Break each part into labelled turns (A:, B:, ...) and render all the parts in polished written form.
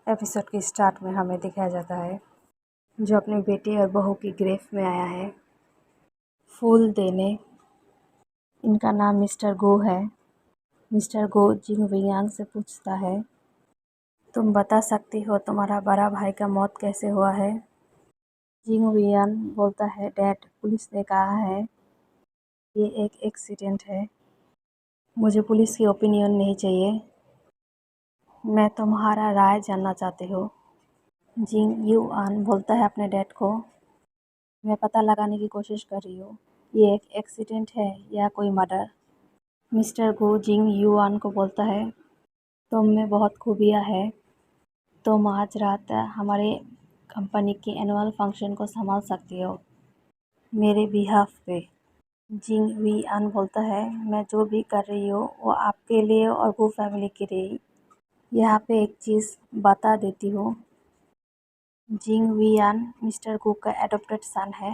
A: Episode के start में हमें दिखाया जाता है जो अपनी बेटी और बहू की ग्रेव में आया है फूल देने। इनका नाम मिस्टर गो है। मिस्टर गो जिंग वियांग से पूछता है, तुम बता सकती हो तुम्हारा बड़ा भाई का मौत कैसे हुआ है? जिंग वियांग बोलता है, डैड, पुलिस ने कहा है ये एक एक्सीडेंट है। मुझे पुलिस की ओपिनियन नहीं चाहिए, मैं तुम्हारा राय जानना चाहती हूँ। जिंग युआन बोलता है अपने डैड को, मैं पता लगाने की कोशिश कर रही हूँ ये एक एक्सीडेंट है या कोई मर्डर। मिस्टर गो जिंग युआन को बोलता है, तुम में बहुत खूबियाँ हैं, तुम आज रात हमारे कंपनी की एनुअल फंक्शन को संभाल सकती हो मेरे बिहाफ पे। जिंग युआन बोलता है, मैं जो भी कर रही हूँ वो आपके लिए और गो फैमिली के लिए। यहाँ पे एक चीज़ बता देती हूँ, जिंग वियान मिस्टर गो का एडॉप्टेड सन है।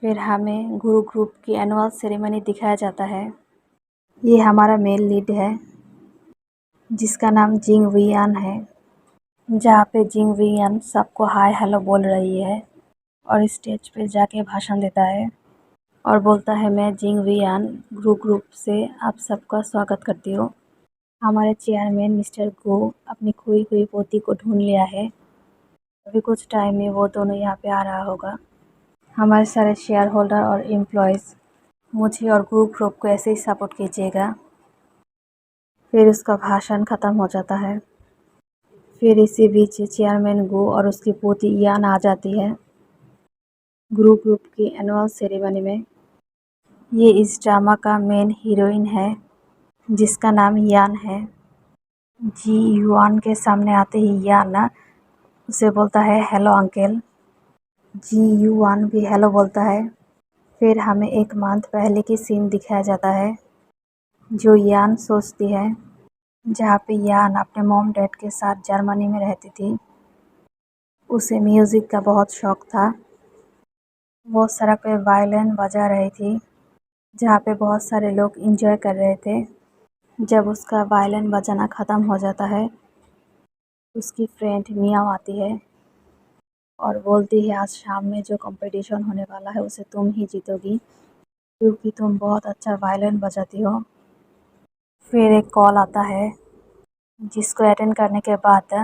A: फिर हमें गुरु ग्रुप की एनुअल सेरेमनी दिखाया जाता है। ये हमारा मेल लीड है जिसका नाम जिंग वियान है, जहाँ पे जिंग वियान सबको हाय हेलो बोल रही है और स्टेज पे जाके भाषण देता है और बोलता है, मैं जिंग वियान गुरु ग्रुप से आप सबका स्वागत करती हूँ। हमारे चेयरमैन मिस्टर गो अपनी खोई हुई पोती को ढूंढ लिया है। अभी कुछ टाइम में वो दोनों यहाँ पे आ रहा होगा। हमारे सारे शेयर होल्डर और एम्प्लॉयज़ मुझे और ग्रुप ग्रुप को ऐसे ही सपोर्ट कीजिएगा। फिर उसका भाषण ख़त्म हो जाता है। फिर इसी बीच चेयरमैन गो और उसकी पोती यान आ जाती है ग्रुप की एनुअल सेरेमनी में। ये इस ड्रामा का मेन हीरोइन है जिसका नाम यान है। जी युआन के सामने आते ही यान उसे बोलता है, हेलो अंकल। जी युआन भी हेलो बोलता है। फिर हमें एक मंथ पहले की सीन दिखाया जाता है जो यान सोचती है, जहाँ पे यान अपने मॉम डैड के साथ जर्मनी में रहती थी। उसे म्यूज़िक का बहुत शौक था। वो सड़क पे वायलिन बजा रही थी जहाँ पे बहुत सारे लोग एंजॉय कर रहे थे। जब उसका वायलिन बजाना ख़त्म हो जाता है, उसकी फ्रेंड मियाओ आती है और बोलती है, आज शाम में जो कंपटीशन होने वाला है उसे तुम ही जीतोगी क्योंकि तुम बहुत अच्छा वायलिन बजाती हो। फिर एक कॉल आता है जिसको अटेंड करने के बाद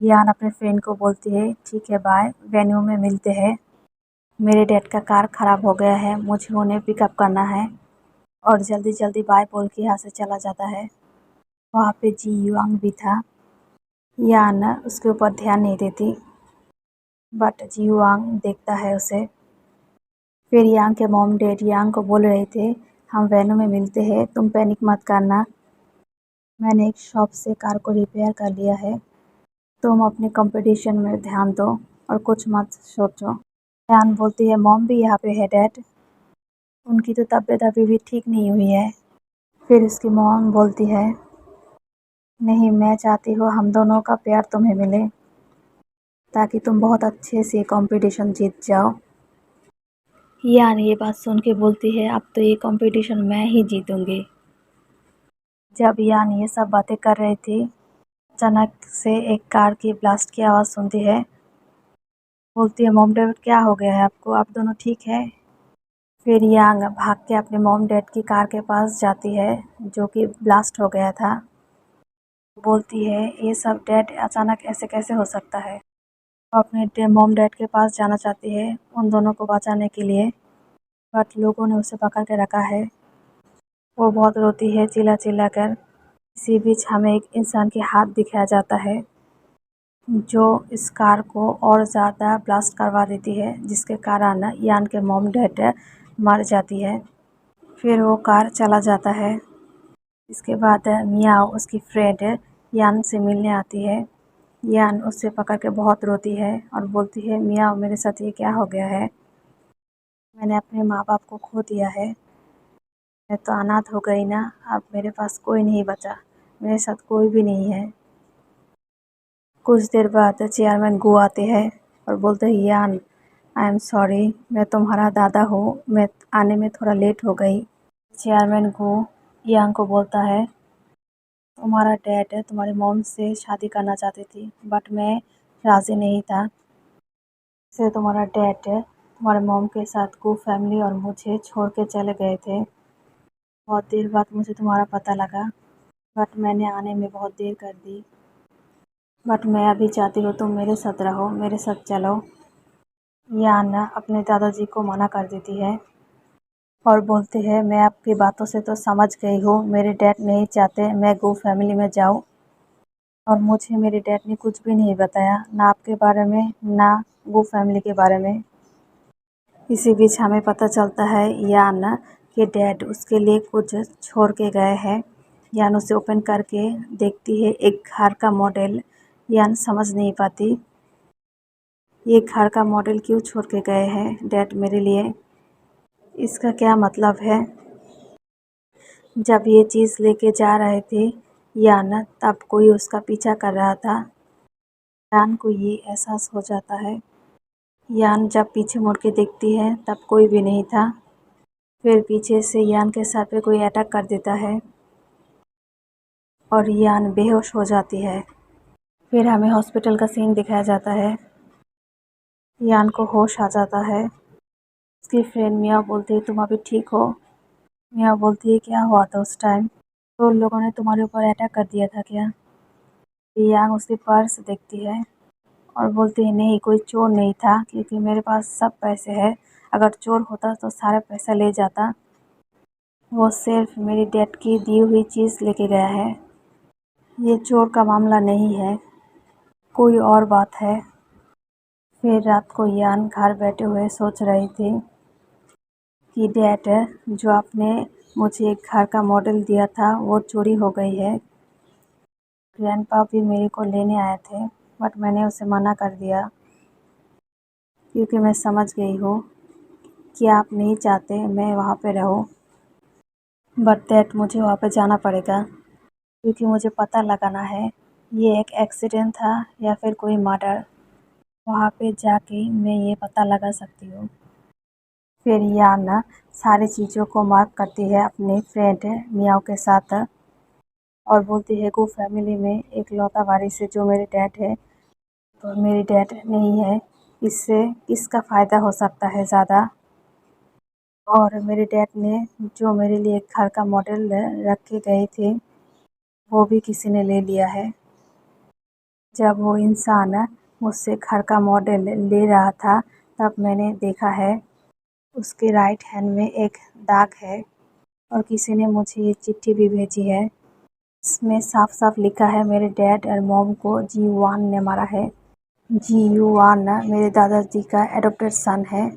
A: यान अपने फ्रेंड को बोलती है, ठीक है बाय, वेन्यू में मिलते हैं। मेरे डैड का कार ख़राब हो गया है, मुझे उन्हें पिकअप करना है। और जल्दी जल्दी बाय बोल के यहाँ से चला जाता है। वहाँ पे जी युआंग भी था। यान उसके ऊपर ध्यान नहीं देती, बट जी युआंग देखता है उसे। फिर यांग के मॉम डैड यांग को बोल रहे थे, हम वेन्यू में मिलते हैं, तुम पैनिक मत करना, मैंने एक शॉप से कार को रिपेयर कर लिया है, तुम अपने कंपटीशन में ध्यान दो और कुछ मत सोचो। यान बोलती है, मॉम भी यहाँ पे है डैड, उनकी तो तबीयत अभी भी ठीक नहीं हुई है। फिर उसकी मॉम बोलती है, नहीं, मैं चाहती हूँ हम दोनों का प्यार तुम्हें मिले ताकि तुम बहुत अच्छे से कंपटीशन जीत जाओ। यान ये बात सुन के बोलती है, अब तो ये कंपटीशन मैं ही जीतूंगी। जब यान ये सब बातें कर रही थी, अचानक से एक कार की ब्लास्ट की आवाज़ सुनती है। बोलती है, मॉम डैड क्या हो गया है आपको, आप दोनों ठीक है? फिर यांग भाग के अपने मॉम डैड की कार के पास जाती है जो कि ब्लास्ट हो गया था। बोलती है, ये सब डैड अचानक ऐसे कैसे हो सकता है। वो अपने मॉम डैड के पास जाना चाहती है उन दोनों को बचाने के लिए, बट लोगों ने उसे पकड़ के रखा है। वो बहुत रोती है चिल्ला चिल्ला कर। इसी बीच हमें एक इंसान के हाथ दिखाया जाता है जो इस कार को और ज़्यादा ब्लास्ट करवा देती है, जिसके कारण यान के मॉम डैड मर जाती है। फिर वो कार चला जाता है। इसके बाद मियाओ उसकी फ्रेंड यान से मिलने आती है। यान उससे पकड़ के बहुत रोती है और बोलती है, मियाओ मेरे साथ ये क्या हो गया है, मैंने अपने माँ बाप को खो दिया है, मैं तो अनाथ हो गई ना, अब मेरे पास कोई नहीं बचा, मेरे साथ कोई भी नहीं है। कुछ देर बाद चेयरमैन गो आते हैं और बोलते हैं, यान आई एम सॉरी, मैं तुम्हारा दादा हूँ, मैं आने में थोड़ा लेट हो गई। चेयरमैन गो यांग को बोलता है, तुम्हारा डैड तुम्हारी मॉम से शादी करना चाहती थी बट मैं राज़ी नहीं था। इससे तुम्हारा डैड तुम्हारे मॉम के साथ को फैमिली और मुझे छोड़ के चले गए थे। बहुत देर बाद मुझे तुम्हारा पता लगा बट मैंने आने में बहुत देर कर दी। बट मैं अभी चाहती हूँ तुम मेरे साथ रहो, मेरे साथ चलो। याना अपने दादाजी को मना कर देती है और बोलती है मैं आपकी बातों से तो समझ गई हूँ, मेरे डैड नहीं चाहते मैं गो फैमिली में जाऊँ और मुझे मेरे डैड ने कुछ भी नहीं बताया, ना आपके बारे में ना गो फैमिली के बारे में। इसी बीच हमें पता चलता है यान के डैड उसके लिए कुछ छोड़ के गए हैं। यान उसे ओपन करके देखती है एक घर का मॉडल। यान समझ नहीं पाती ये घर का मॉडल क्यों छोड़ के गए हैं डैड मेरे लिए, इसका क्या मतलब है। जब ये चीज़ लेके जा रहे थे यान तब कोई उसका पीछा कर रहा था। यान को ये एहसास हो जाता है। यान जब पीछे मुड़ के देखती है तब कोई भी नहीं था। फिर पीछे से यान के सर पे कोई अटैक कर देता है और यान बेहोश हो जाती है। फिर हमें हॉस्पिटल का सीन दिखाया जाता है। यान को होश आ जाता है। उसकी फ्रेंड मिया बोलती है तुम अभी ठीक हो। मिया बोलती है क्या हुआ था उस टाइम, तो उन लोगों ने तुम्हारे ऊपर अटैक कर दिया था क्या। यान उसकी पर्स देखती है और बोलती है नहीं कोई चोर नहीं था क्योंकि मेरे पास सब पैसे हैं, अगर चोर होता तो सारा पैसा ले जाता, वो सिर्फ मेरी डैड की दी हुई चीज़ लेके गया है। ये चोर का मामला नहीं है, कोई और बात है। फिर रात को यान घर बैठे हुए सोच रही थी कि डैड जो आपने मुझे एक घर का मॉडल दिया था वो चोरी हो गई है। ग्रैंडपा भी मेरे को लेने आए थे बट मैंने उसे मना कर दिया क्योंकि मैं समझ गई हूँ कि आप नहीं चाहते मैं वहाँ पे रहूँ। बट डैड मुझे वहाँ पे जाना पड़ेगा क्योंकि मुझे पता लगाना है ये एक एक्सीडेंट था या फिर कोई मर्डर। वहाँ पे जाके मैं ये पता लगा सकती हूँ। फिर याना सारी चीज़ों को मार्क करती है अपने फ्रेंड मियाओ के साथ और बोलती है गो फैमिली में एक लौता वारिस है जो मेरे डैड है, तो मेरे डैड नहीं है, इससे किसका फ़ायदा हो सकता है ज़्यादा। और मेरे डैड ने जो मेरे लिए एक घर का मॉडल रख के गए थे वो भी किसी ने ले लिया है। जब वो इंसान मुझसे घर का मॉडल ले रहा था तब मैंने देखा है उसके राइट हैंड में एक दाग है और किसी ने मुझे ये चिट्ठी भी भेजी है। इसमें साफ साफ लिखा है मेरे डैड और मॉम को जी वान ने मारा है। जी यू वान मेरे दादाजी का एडॉप्टेड सन है।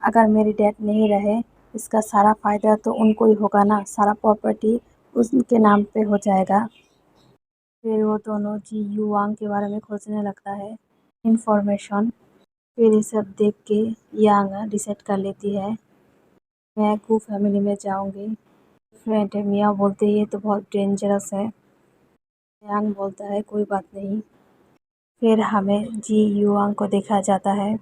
A: अगर मेरे डैड नहीं रहे इसका सारा फ़ायदा तो उनको ही होगा ना, सारा प्रॉपर्टी उनके नाम पे हो जाएगा। फिर वो दोनों जी यू वांग के बारे में खोजने लगता है इंफॉर्मेशन। फिर ये सब देख के यांग डिसाइड कर लेती है मैं कू फैमिली में जाऊंगी। फ्रेंड मियाँ बोलते ही ये तो बहुत डेंजरस है। यांग बोलता है कोई बात नहीं। फिर हमें जी युआंग को देखा जाता है।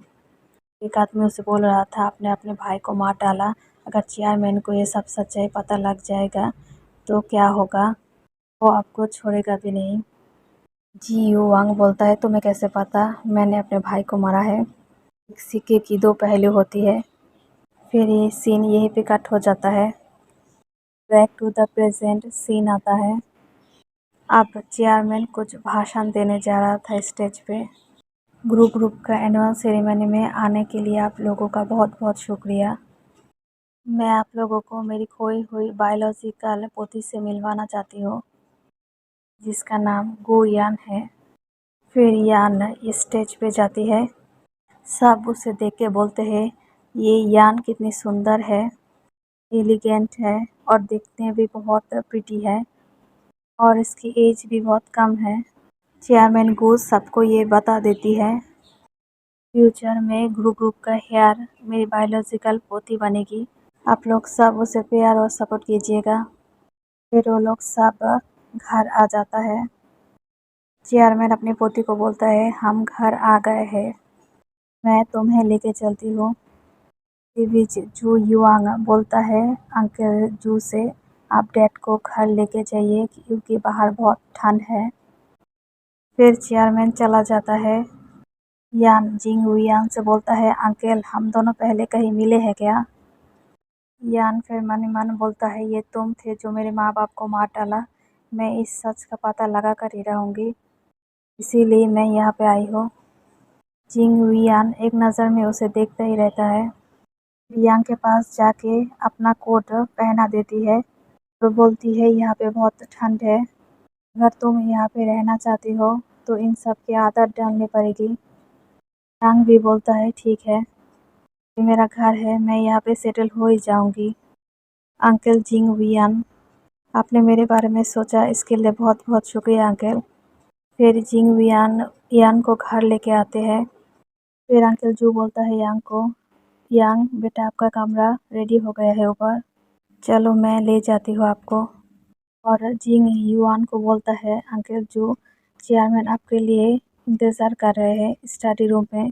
A: एक आदमी उसे बोल रहा था आपने अपने भाई को मार डाला, अगर चेयरमैन को ये सब सच्चाई पता लग जाएगा तो क्या होगा, वो आपको छोड़ेगा भी नहीं। जी युआंग बोलता है तुम्हें कैसे पता मैंने अपने भाई को मारा है, एक सिक्के की दो पहलू होती है। फिर ये सीन यहीं पे कट हो जाता है। Back to the present scene आता है। अब चेयरमैन कुछ भाषण देने जा रहा था स्टेज पे। ग्रुप का एनुअल सेरेमनी में आने के लिए आप लोगों का बहुत बहुत शुक्रिया। मैं आप लोगों को मेरी खोई हुई बायोलॉजिकल पोती से मिलवाना चाहती हूँ जिसका नाम गो यान है। फिर यान स्टेज पे जाती है। सब उसे देख के बोलते हैं ये यान कितनी सुंदर है, एलिगेंट है और दिखने में भी बहुत प्रिटी है और इसकी एज भी बहुत कम है। चेयरमैन गो सबको ये बता देती है फ्यूचर में ग्रुप का हेयर मेरी बायोलॉजिकल पोती बनेगी, आप लोग सब उसे प्यार और सपोर्ट कीजिएगा। फिर वो लोग सब घर आ जाता है। चेयरमैन अपनी पोती को बोलता है हम घर आ गए हैं, मैं तुम्हें लेके चलती हूँ। इस बीच जू युआंग बोलता है अंकल जू से आप डैड को घर लेके जाइए क्योंकि बाहर बहुत ठंड है। फिर चेयरमैन चला जाता है। यान जिंग हुईयान से बोलता है, अंकल हम दोनों पहले कहीं मिले हैं क्या? यान फिर मन ही मन बोलता है, ये तुम थे जो मेरे माँ बाप को मार डाला। मैं इस सच का पता लगा कर ही रहूँगी, इसीलिए मैं यहाँ पे आई हूँ। जिंग हुईयान एक नज़र में उसे देखता ही रहता है। यांग के पास जाके अपना कोट पहना देती है और बोलती है, यहाँ पे बहुत ठंड है, अगर तुम यहाँ पे रहना चाहती हो तो इन सब की आदत डालनी पड़ेगी। यांग भी बोलता है, ठीक है, ये मेरा घर है, मैं यहाँ पे सेटल हो ही जाऊंगी। अंकल जिंग हुईयान, आपने मेरे बारे में सोचा, इसके लिए बहुत बहुत शुक्रिया अंकल। फिर जिंग हुईयान यान को घर लेके आते हैं। फिर अंकल जू बोलता है यांग को, यांग बेटा आपका कमरा रेडी हो गया है ऊपर, चलो मैं ले जाती हूँ आपको। और जिंग युआन को बोलता है, अंकल जू चेयरमैन आपके लिए इंतज़ार कर रहे हैं स्टडी रूम में।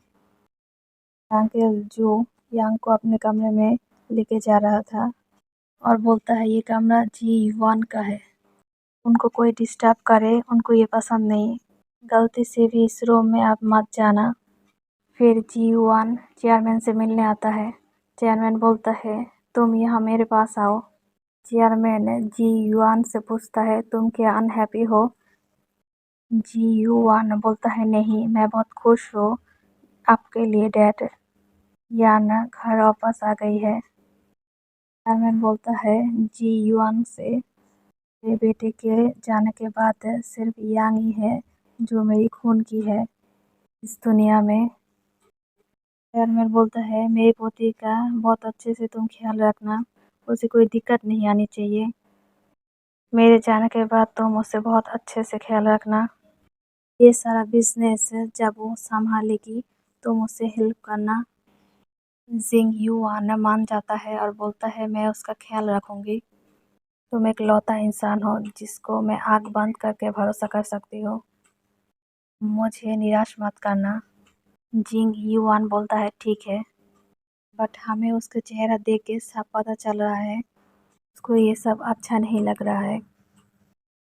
A: अंकल जू यांग को अपने कमरे में लेके जा रहा था और बोलता है, ये कमरा जी युआन का है, उनको कोई डिस्टर्ब करे उनको ये पसंद नहीं, गलती से भी इस रूम में आप मत जाना। फिर जी युआन चेयरमैन से मिलने आता है। चेयरमैन बोलता है, तुम यहाँ मेरे पास आओ। चेयरमैन जी युआन से पूछता है, तुम क्या अनहैप्पी हो? जी युआन बोलता है, नहीं मैं बहुत खुश हूँ, आपके लिए डैड यान घर वापस आ गई है। चेयरमैन बोलता है जी युआन से, मेरे बेटे के जाने के बाद सिर्फ यांग ही है जो मेरी खून की है इस दुनिया में। चेयरमैन बोलता है, मेरी पोती का बहुत अच्छे से तुम ख्याल रखना, उसे कोई दिक्कत नहीं आनी चाहिए, मेरे जाने के बाद तुम उससे बहुत अच्छे से ख्याल रखना, ये सारा बिजनेस जब वो संभालेगी तुम उससे हेल्प करना। जिंग युआन मान जाता है और बोलता है, मैं उसका ख्याल रखूंगी, तुम एक लौता इंसान हो जिसको मैं आंख बंद करके भरोसा कर सकती हूँ, मुझे निराश मत करना। जिंग युआन बोलता है, ठीक है, बट हमें उसका चेहरा देख के साफ पता चल रहा है उसको ये सब अच्छा नहीं लग रहा है।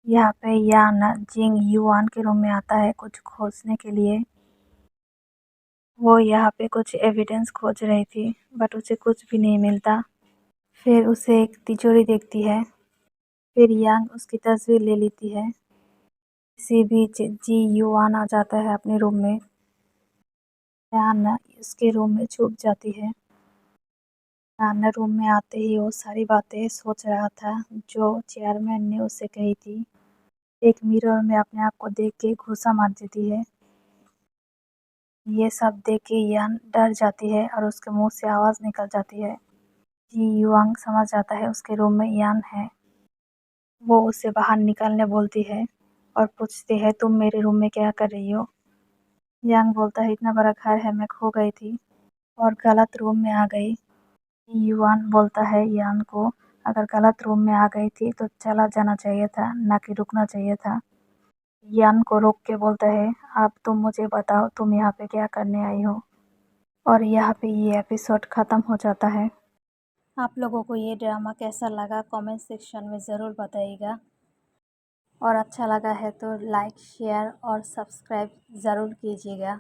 A: यहाँ पे यान जिंग युआन के रूम में आता है कुछ खोजने के लिए। वो यहाँ पे कुछ एविडेंस खोज रही थी बट उसे कुछ भी नहीं मिलता। फिर उसे एक तिजोरी देखती है। फिर यांग उसकी तस्वीर ले लेती है। इसी बीच जी युआन आ जाता है अपने रूम में। यान उसके रूम में छुप जाती है। यान रूम में आते ही वो सारी बातें सोच रहा था जो चेयरमैन ने उसे कही थी। एक मिरर में अपने आप को देख के घूंसा मार देती है। ये सब देख के यान डर जाती है और उसके मुंह से आवाज़ निकल जाती है। जी युआंग समझ जाता है उसके रूम में यान है। वो उसे बाहर निकलने बोलती है और पूछती है, तुम मेरे रूम में क्या कर रही हो? यांग बोलता है, इतना बड़ा घर है, मैं खो गई थी और गलत रूम में आ गई। युआन बोलता है यान को, अगर गलत रूम में आ गई थी तो चला जाना चाहिए था, ना कि रुकना चाहिए था। यान को रोक के बोलता है, अब तुम मुझे बताओ तुम यहाँ पे क्या करने आई हो? और यहाँ पे ये एपिसोड ख़त्म हो जाता है। आप लोगों को ये ड्रामा कैसा लगा कमेंट सेक्शन में ज़रूर बताइएगा, और अच्छा लगा है तो लाइक शेयर और सब्सक्राइब ज़रूर कीजिएगा।